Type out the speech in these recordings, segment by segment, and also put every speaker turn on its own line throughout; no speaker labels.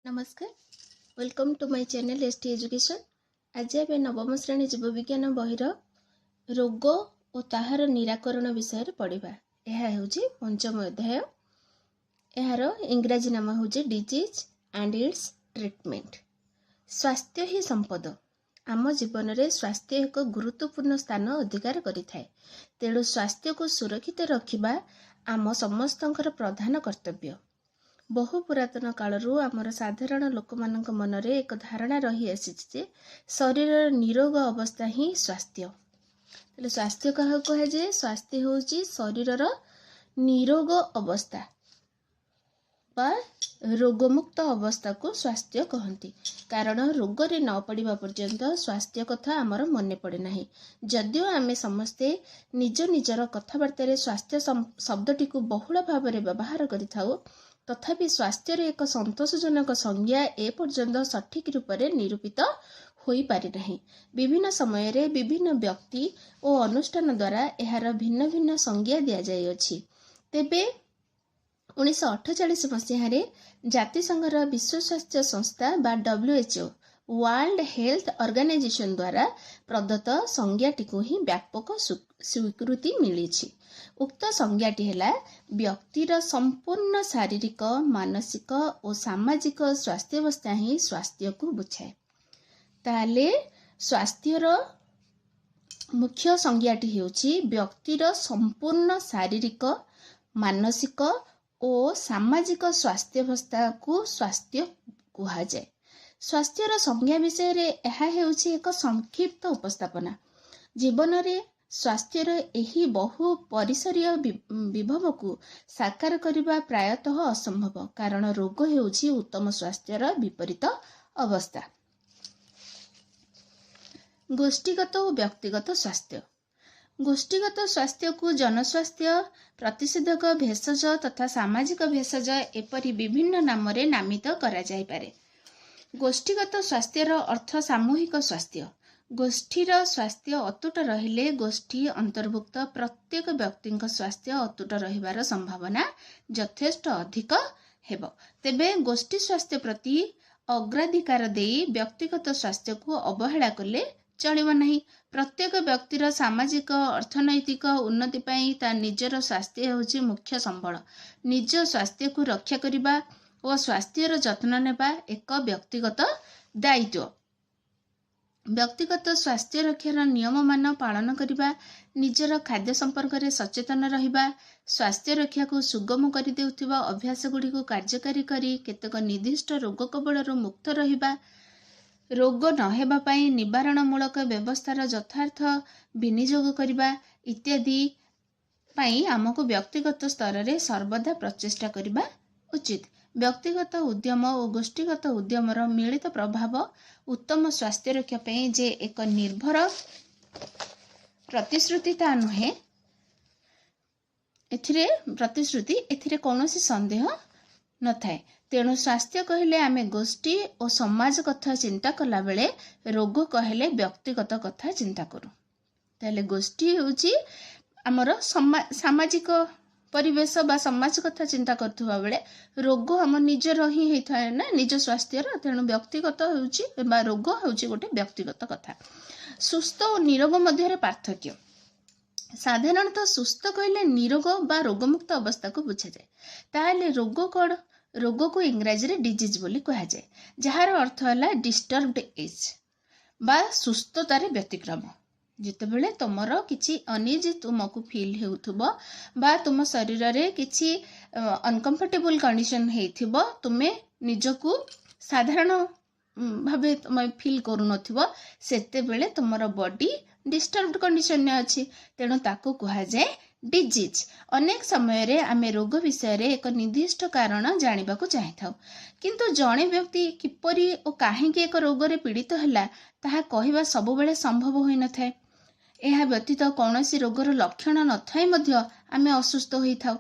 नमस्कार welcome to my channel ST education. आज आम नवम श्रेणी जीवविज्ञान बहिर रोग और ताहार निराकरण विषय पढ़ा। यह हूँ पंचम अध्याय। यार इंग्राजी नाम हूँ डिजीज एंड इट्स ट्रीटमेंट। स्वास्थ्य ही संपद। आम जीवन में स्वास्थ्य एक गुरुत्वपूर्ण स्थान अधिकार करिथाए। तेणु स्वास्थ्य को सुरक्षित रखिबा आम समस्तंकर प्रधान कर्तव्य। बहु पुरातन कालरू आमर साधारण लोक मानक मनरे एक धारणा रही आसीछि जे शरीर निरोग अवस्था ही स्वास्थ्य। तेले स्वास्थ्य कहा कहे जे स्वास्थ्य होउछि शरीरर निरोग अवस्था बा रोगमुक्त अवस्था को स्वास्थ्य कहती। कारण रोग रे न पड़िबा पर्यंत स्वास्थ्य कथा आमर मने पड़े नाही। जदियो आमे समस्ते निज निजर कथबार्ता रे स्वास्थ्य शब्दटी को बहुल भाव में व्यवहार करिथाउ, तथापि स्वास्थ्य एक संतोषजनक संज्ञा ए पर्यंत सठिक रूप से निरूपित होई पारि नहीं। विभिन्न समय रे विभिन्न व्यक्ति और अनुष्ठान द्वारा यार भिन्न भिन्न संज्ञा दि जाइछि। तेबे 1948 मसीह जातिसंघर विश्व स्वास्थ्य संस्था बा WHO वर्ल्ड हेल्थ ऑर्गेनाइजेशन द्वारा प्रदत्त संज्ञाटी को ही व्यापक स्वीकृति मिली। उक्त संज्ञाटी है व्यक्तिर संपूर्ण शारीरिक मानसिक और सामाजिक स्वास्थ्यावस्था ही स्वास्थ्य को बुझाए। ताले स्वास्थ्यर मुख्य संज्ञाटी होछि व्यक्तिर संपूर्ण शारीरिक मानसिक और सामाजिक स्वास्थ्यावस्था को स्वास्थ्य कहा जाए। स्वास्थ्यर संज्ञा विषय रे यह हेउछि एक संक्षिप्त उपस्थापना। जीवन रे स्वास्थ्यर एही बहु परिसरीय विभव को साकार करिबा प्रायतः असंभव। कारण रोग हेउछि उत्तम स्वास्थ्यर विपरीत अवस्था। गोष्ठीगत और व्यक्तिगत स्वास्थ्य। गोष्ठीगत स्वास्थ्य को जनस्वास्थ्य, प्रतिषेधक भेषज तथा सामाजिक भेषज एपरी विभिन्न नाम रे नामित करा जाय पारे। गोष्ठीगत स्वास्थ्यर अर्थ सामूहिक स्वास्थ्य। गोष्ठीर स्वास्थ्य अतुट रहिले गोष्ठी अंतर्भुक्त प्रत्येक व्यक्ति स्वास्थ्य अतुट रहिबार संभावना यथेष्ट अधिक हेब। तेबे गोष्ठी स्वास्थ्य प्रति अग्राधिकार देई व्यक्तिगत स्वास्थ्य को अवहेला कले चलिब नहीं। प्रत्येक व्यक्तिर सामाजिक अर्थनैतिक उन्नति पाई ता निजर स्वास्थ्य होछि मुख्य संबल। निज स्वास्थ्य को रक्षा करिबा और स्वास्थ्यर जत्न नेबा एक व्यक्तिगत दायित्व। व्यक्तिगत स्वास्थ्य रक्षार नियम मान पालन करिबा, निजर खाद्य संपर्क में सचेतन रहिबा, स्वास्थ्य रक्षा को सुगम कर देउथिबा अभ्यास गुडी को कार्यकारी करी केतक निर्दिष्ट रोग कबलरू मुक्त रहिबा, रोग न हेबा पई निवारण मूलक व्यवस्थार यथार्थ विनियोग करिबा इत्यादि पई आमको व्यक्तिगत स्तर रे सर्वदा प्रचेष्टा करिबा उचित। व्यक्तिगत उद्यम और गोष्ठीगत उद्यमर मिलित प्रभाव उत्तम स्वास्थ्य रक्षा पे जे एक निर्भर प्रतिश्रुति ता नुहे। एथिरे कौनसी संदेह न थाए। तेणु स्वास्थ्य कहले आमे गोष्ठी और समाज कथा चिंता कला बेले, रोग कहले व्यक्तिगत कथा चिंता करू। ताले गोष्ठी होची आमर सामाजिक परिवेश बा समाज कथा चिंता करथुवा बेले, रोग हम निजर ही होइथाय ना निज स्वास्थ्यर। तेणु व्यक्तिगत होउची बा रोग होउची गोटे व्यक्तिगत कथा। सुस्थ और निरोग मध्य पार्थक्य। साधारणतः सुस्थ कहले निरोग बा रोगमुक्त अवस्था को बुझा जाए। ताहले रोग कौन? रोग को इंग्राजी रे डिजीज बोली कहा जाए, जहार अर्थ है डिस्टर्ब्ड एज बा सुस्थतार व्यतिक्रम। जितेबेले तुमर किछि अनइजी तुमको फील हेउथबो बा तुम शरीर रे किछि अनकंफर्टेबल कंडीशन हेइथिबो, तुमे निजको साधारण भाबे तुम फील करू नथिबो, सेतेबेले तुमर बॉडी डिस्टर्ब्ड कंडीशन ने अछि। तेणु ताको कहा जाए डिजीज। अनेक समय रे आमे रोग विषय रे एक निर्दिष्ट कारण जानिबा को चाहिथाउ, किंतु जणे व्यक्ति किपरि ओ काहेकि एक रोग रे पीड़ित हला ताहा कहिबा सब बेले संभव होई न थाए। यह व्यतीत कौनसी रोगर लक्षण न थाई मध्य आमे असुस्थ होई थाउ।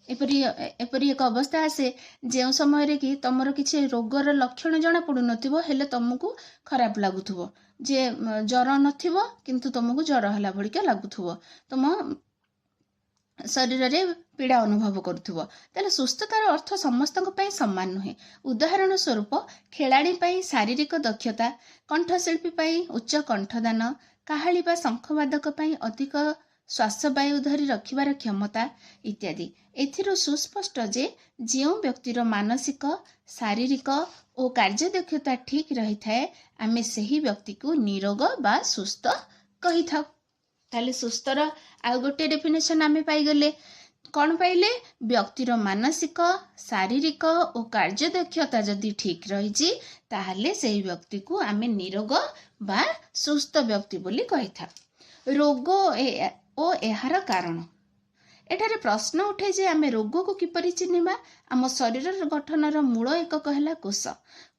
एपरी एक अवस्था आसे जे समय रे कि तमर किछि रोगर लक्षण जना पडु नथिबो, हेले तुमको खराब लागुथबो। जे ज्वर नथिबो किंतु तुमको ज्वर हला भलिका लागुथबो, तुम शरीर रे पीड़ा अनुभव करुथुबो ताले सुस्थतार अर्थ समस्तक पई समान नुहे। उदाहरण स्वरूप खेलाड़ी पई शारीरिक दक्षता, कंठशिल्पी पई उच्च कंठदान, काहाली बा शंखवादक पई अधिक श्वासवायु धरी रखिबार क्षमता इत्यादि। एथिरो सुस्पष्ट जे ଯେଉଁ ବ୍ୟକ୍ତିର ମାନସିକ, ଶାରୀରିକ ଓ କାର୍ଯ୍ୟଦକ୍ଷତା ଠିକ୍ ରହିଥାଏ ଆମେ ସେହି ବ୍ୟକ୍ତିକୁ ନିରୋଗ ବା ସୁସ୍ଥ କହିଥାଉ। ତାହେଲେ ସୁସ୍ଥର ଆଉ ଗୋଟେ ଡେଫିନେସନ୍ ଆମେ ପାଇଗଲେ। କ'ଣ ପାଇଲେ? ବ୍ୟକ୍ତିର ମାନସିକ, ଶାରୀରିକ ଓ କାର୍ଯ୍ୟଦକ୍ଷତା ଯଦି ଠିକ୍ ରହିଛି ତାହେଲେ ସେହି ବ୍ୟକ୍ତିକୁ ଆମେ ନିରୋଗ ବା ସୁସ୍ଥ ବ୍ୟକ୍ତି ବୋଲି କହିଥାଉ। ରୋଗ ଓ ଏହାର କାରଣ। ଏଠାରେ ପ୍ରଶ୍ନ ଉଠେ ଯେ ଆମେ ରୋଗକୁ କିପରି ଚିହ୍ନିବା? ଆମ ଶରୀରର ଗଠନର ମୂଳ ଏକକ ହେଲା କୋଷ।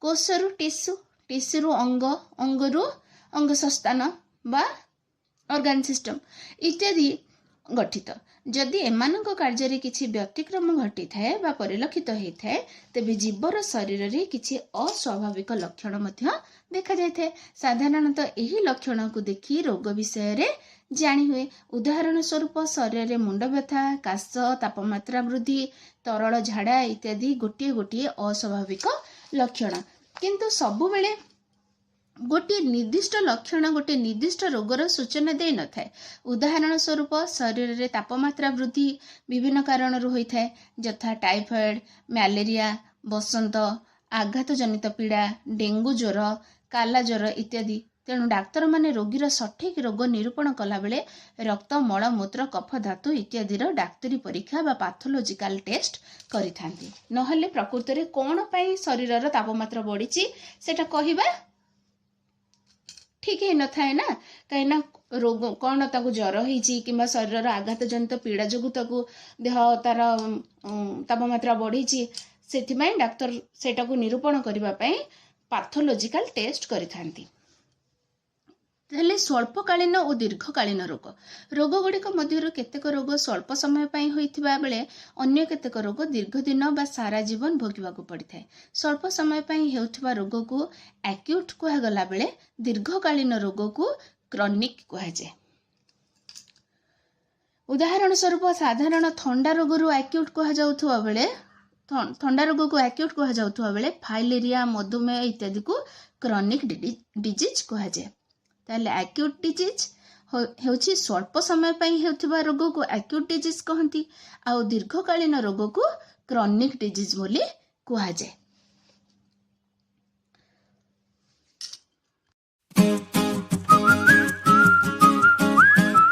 କୋଷରୁ ଟିସ୍ୟୁ, ଟିସ୍ୟୁରୁ ଅଙ୍ଗ, ଅଙ୍ଗରୁ ଅଙ୍ଗସଂସ୍ଥାନ ବା ଅର୍ଗାନ ସିଷ୍ଟମ ଇତ୍ୟାଦି ଗଠିତ। ଯଦି ଏମାନଙ୍କ କାର୍ଯ୍ୟରେ କିଛି ବ୍ୟତିକ୍ରମ ଘଟିଥାଏ ବା ପରିଲକ୍ଷିତ ହୋଇଥାଏ ତେବେ ଜୀବର ଶରୀରରେ କିଛି ଅସ୍ୱାଭାବିକ ଲକ୍ଷଣ ମଧ୍ୟ ଦେଖାଯାଇଥାଏ। ସାଧାରଣତଃ ଏହି ଲକ୍ଷଣକୁ ଦେଖି ରୋଗ ବିଷୟରେ ଜାଣି ହୁଏ। ଉଦାହରଣ ସ୍ୱରୂପ ଶରୀରରେ ମୁଣ୍ଡ ବ୍ୟଥା, କାଶ, ତାପମାତ୍ରା ବୃଦ୍ଧି, ତରଳ ଝାଡ଼ା ଇତ୍ୟାଦି ଗୋଟିଏ ଗୋଟିଏ ଅସ୍ୱାଭାବିକ ଲକ୍ଷଣ। କିନ୍ତୁ ସବୁବେଳେ ଗୋଟିଏ ନିର୍ଦ୍ଦିଷ୍ଟ ଲକ୍ଷଣ ଗୋଟିଏ ନିର୍ଦ୍ଦିଷ୍ଟ ରୋଗର ସୂଚନା ଦେଇନଥାଏ। ଉଦାହରଣ ସ୍ୱରୂପ ଶରୀରରେ ତାପମାତ୍ରା ବୃଦ୍ଧି ବିଭିନ୍ନ କାରଣରୁ ହୋଇଥାଏ, ଯଥା ଟାଇଫଏଡ୍, ମ୍ୟାଲେରିଆ, ବସନ୍ତ, ଆଘାତଜନିତ ପୀଡ଼ା, ଡେଙ୍ଗୁ ଜ୍ୱର, କାଲା ଜ୍ୱର ଇତ୍ୟାଦି। ତେଣୁ ଡାକ୍ତରମାନେ ରୋଗୀର ସଠିକ୍ ରୋଗ ନିରୂପଣ କଲାବେଳେ ରକ୍ତ, ମଳମୂତ୍ର, କଫ, ଧାତୁ ଇତ୍ୟାଦିର ଡାକ୍ତରୀ ପରୀକ୍ଷା ବା ପାଥୋଲୋଜିକାଲ ଟେଷ୍ଟ କରିଥାନ୍ତି। ନହେଲେ ପ୍ରକୃତରେ କ'ଣ ପାଇଁ ଶରୀରର ତାପମାତ୍ରା ବଢ଼ିଛି ସେଟା କହିବା ଠିକ୍ ହେଇନଥାଏ ନା। କାହିଁକିନା ରୋଗ କ'ଣ ତାକୁ ଜ୍ୱର ହେଇଛି କିମ୍ବା ଶରୀରର ଆଘାତଜନିତ ପୀଡ଼ା ଯୋଗୁଁ ତାକୁ ଦେହ ତାର ତାପମାତ୍ରା ବଢ଼ିଛି, ସେଥିପାଇଁ ଡାକ୍ତର ସେଇଟାକୁ ନିରୂପଣ କରିବା ପାଇଁ ପାଥୋଲୋଜିକାଲ ଟେଷ୍ଟ କରିଥାନ୍ତି। ହେଲେ ସ୍ୱଳ୍ପକାଳୀନ ଓ ଦୀର୍ଘକାଳୀନ ରୋଗ। ରୋଗଗୁଡ଼ିକ ମଧ୍ୟରୁ କେତେକ ରୋଗ ସ୍ୱଳ୍ପ ସମୟ ପାଇଁ ହୋଇଥିବା ବେଳେ ଅନ୍ୟ କେତେକ ରୋଗ ଦୀର୍ଘଦିନ ବା ସାରା ଜୀବନ ଭୋଗିବାକୁ ପଡ଼ିଥାଏ। ସ୍ୱଳ୍ପ ସମୟ ପାଇଁ ହେଉଥିବା ରୋଗକୁ ଆକ୍ୟୁଟ୍ କୁହାଗଲା ବେଳେ ଦୀର୍ଘକାଳୀନ ରୋଗକୁ କ୍ରନିକ୍ କୁହାଯାଏ। ଉଦାହରଣ ସ୍ୱରୂପ ସାଧାରଣ ଥଣ୍ଡା ରୋଗରୁ ଆକ୍ୟୁଟ୍ କୁହାଯାଉଥିବା ବେଳେ ଥଣ୍ଡା ରୋଗକୁ ଆକ୍ୟୁଟ୍ କୁହାଯାଉଥିବା ବେଳେ ଫାଇଲେରିଆ, ମଧୁମେହ ଇତ୍ୟାଦିକୁ କ୍ରନିକ୍ ଡିଜିଜ୍ କୁହାଯାଏ। ତାହେଲେ ଆକ୍ୟୁଟ୍ ଡିଜିଜ୍ ହେଉଛି ସ୍ୱଳ୍ପ ସମୟ ପାଇଁ ହେଉଥିବା ରୋଗକୁ ଆକ୍ୟୁଟ୍ ଡିଜିଜ୍ କହନ୍ତି, ଆଉ ଦୀର୍ଘକାଳୀନ ରୋଗକୁ କ୍ରନିକ୍ ଡିଜିଜ୍ ବୋଲି କୁହାଯାଏ।